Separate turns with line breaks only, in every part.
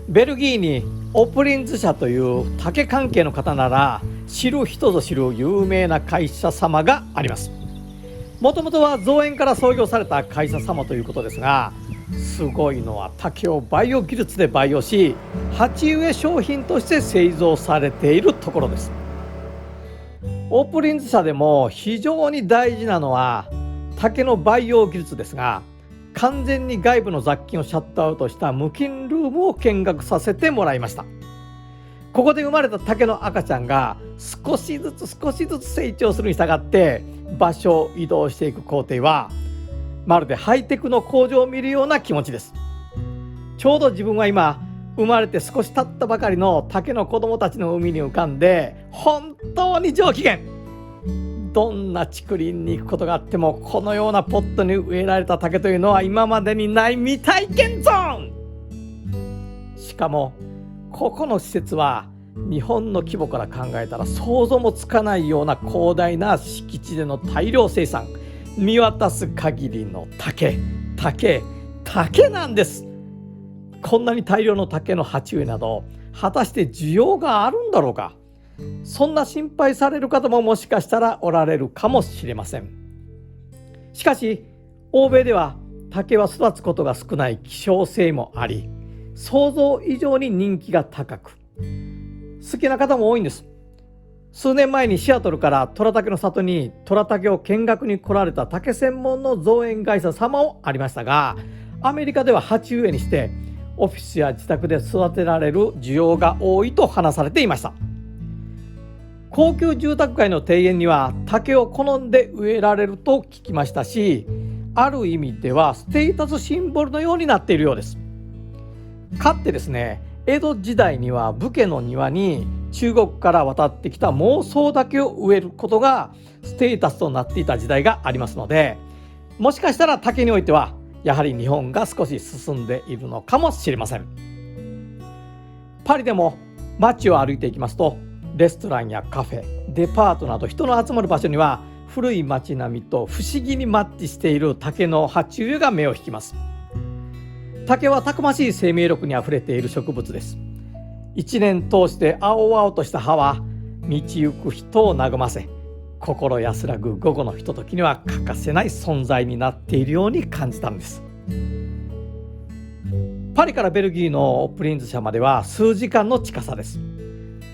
ベルギーにオプリンズ社という竹関係の方なら知る人ぞ知る有名な会社様があります。もともとは造園から創業された会社様ということですが、すごいのは竹をバイオ技術で培養し鉢植え商品として製造されているところです。オープリンズ社でも非常に大事なのは竹の培養技術ですが、完全に外部の雑菌をシャットアウトした無菌ルームを見学させてもらいました。ここで生まれた竹の赤ちゃんが少しずつ成長するに従って場所を移動していく工程はまるでハイテクの工場を見るような気持ちです。ちょうど自分は今生まれて少し経ったばかりの竹の子供たちの海に浮かんで本当に上機嫌。どんな竹林に行くことがあってもこのようなポットに植えられた竹というのは今までにない未体験ゾーン。しかもここの施設は日本の規模から考えたら想像もつかないような広大な敷地での大量生産、見渡す限りの竹なんです。こんなに大量の竹の鉢植えなど果たして需要があるんだろうか。そんな心配される方ももしかしたらおられるかもしれません。しかし欧米では竹は育つことが少ない希少性もあり、想像以上に人気が高く好きな方も多いんです。数年前にシアトルから虎竹の里に虎竹を見学に来られた竹専門の造園会社様もありましたが、アメリカでは鉢植えにしてオフィスや自宅で育てられる需要が多いと話されていました。高級住宅街の庭園には竹を好んで植えられると聞きましたし、ある意味ではステータスシンボルのようになっているようです。かつてですね、江戸時代には武家の庭に中国から渡ってきた孟宗竹を植えることがステータスとなっていた時代がありますので、もしかしたら竹においてはやはり日本が少し進んでいるのかもしれません。パリでも街を歩いていきますと、レストランやカフェ、デパートなど人の集まる場所には古い街並みと不思議にマッチしている竹の鉢植えが目を引きます。竹はたくましい生命力にあふれている植物です。一年通して青々とした葉は道行く人を和ませ、心安らぐ午後のひとときには欠かせない存在になっているように感じたんです。パリからベルギーのプリンズ社までは数時間の近さです。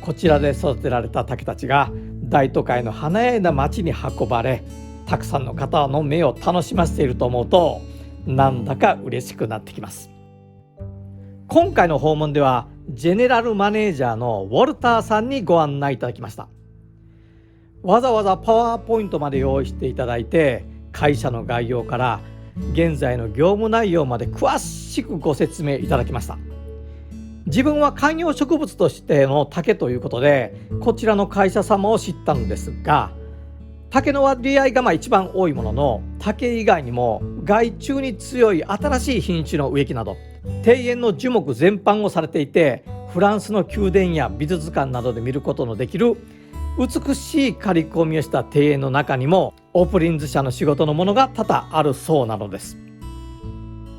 こちらで育てられた竹たちが大都会の華やいな街に運ばれ、たくさんの方の目を楽しませていると思うとなんだか嬉しくなってきます。今回の訪問ではジェネラルマネージャーのウォルターさんにご案内いただきました。わざわざパワーポイントまで用意していただいて、会社の概要から現在の業務内容まで詳しくご説明いただきました。自分は観葉植物としての竹ということでこちらの会社様を知ったのですが、竹の割合が一番多いものの、竹以外にも害虫に強い新しい品種の植木など庭園の樹木全般をされていて、フランスの宮殿や美術館などで見ることのできる美しい刈り込みをした庭園の中にもオープリンズ社の仕事のものが多々あるそうなのです。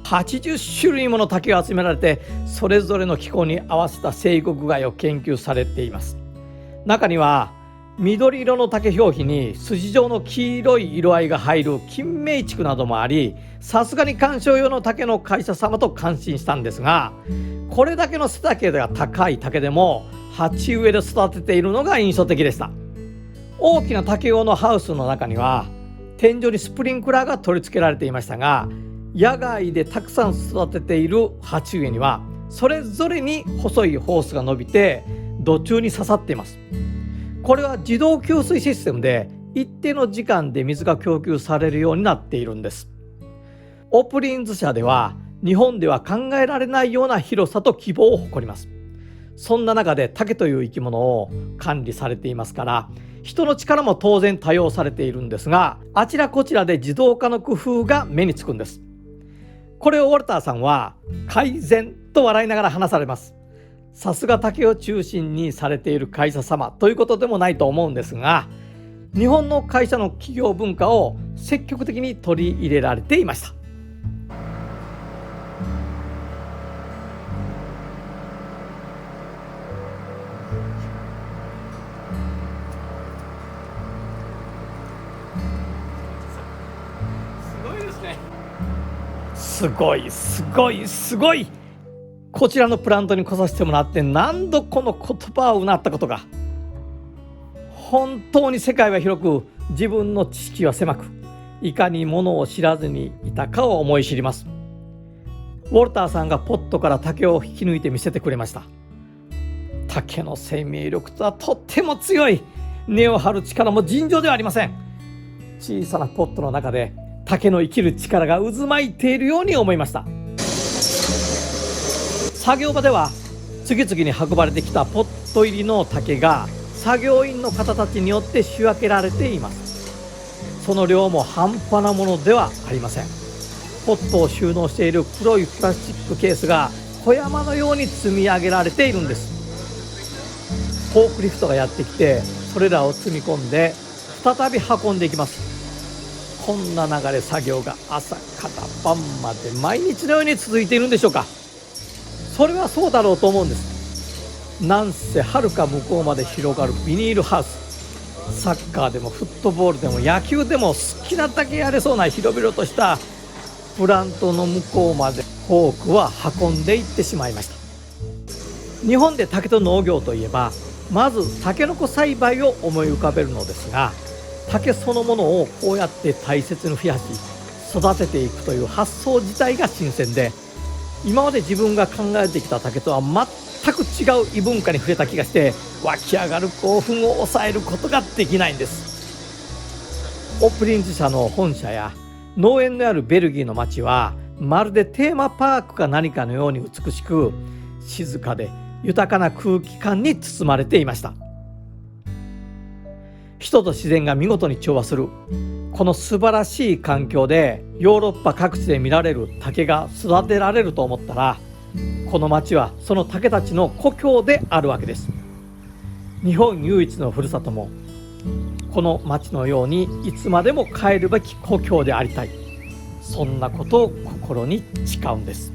80種類もの竹が集められて、それぞれの気候に合わせた生育害を研究されています。中には緑色の竹表皮に筋状の黄色い色合いが入る金明竹などもあり、さすがに観賞用の竹の会社様と感心したんですが、これだけの背丈が高い竹でも鉢植えで育てているのが印象的でした。大きな竹用のハウスの中には天井にスプリンクラーが取り付けられていましたが、野外でたくさん育てている鉢植えにはそれぞれに細いホースが伸びて土中に刺さっています。これは自動給水システムで一定の時間で水が供給されるようになっているんです。オープリンズ社では日本では考えられないような広さと規模を誇ります。そんな中で竹という生き物を管理されていますから、人の力も当然多用されているんですが、あちらこちらで自動化の工夫が目につくんです。これをウォルターさんは改善と笑いながら話されます。さすが竹を中心にされている会社様ということでもないと思うんですが、日本の会社の企業文化を積極的に取り入れられていました。すごいすごいすごい。こちらのプラントに来させてもらって何度この言葉をうなったことか。本当に世界は広く、自分の知識は狭く、いかにものを知らずにいたかを思い知ります。ウォルターさんがポットから竹を引き抜いて見せてくれました。竹の生命力とはとっても強い。根を張る力も尋常ではありません。小さなポットの中で竹の生きる力が渦巻いているように思いました。作業場では次々に運ばれてきたポット入りの竹が作業員の方たちによって仕分けられています。その量も半端なものではありません。ポットを収納している黒いプラスチックケースが小山のように積み上げられているんです。フォークリフトがやってきて、それらを積み込んで再び運んでいきます。こんな流れ作業が朝から晩まで毎日のように続いているんでしょうか。それはそうだろうと思うんです。なんせはるか向こうまで広がるビニールハウス。サッカーでもフットボールでも野球でも好きなだけやれそうな広々としたプラントの向こうまでフォークは運んでいってしまいました。日本で竹と農業といえば、まずタケノコ栽培を思い浮かべるのですが、竹そのものをこうやって大切に増やし育てていくという発想自体が新鮮で、今まで自分が考えてきた竹とは全く違う異文化に触れた気がして、湧き上がる興奮を抑えることができないんです。オプリンズ社の本社や農園のあるベルギーの街は、まるでテーマパークか何かのように美しく、静かで豊かな空気感に包まれていました。人と自然が見事に調和するこの素晴らしい環境で、ヨーロッパ各地で見られる竹が育てられると思ったら、この町はその竹たちの故郷であるわけです。日本唯一のふるさともこの町のようにいつまでも帰るべき故郷でありたい、そんなことを心に誓うんです。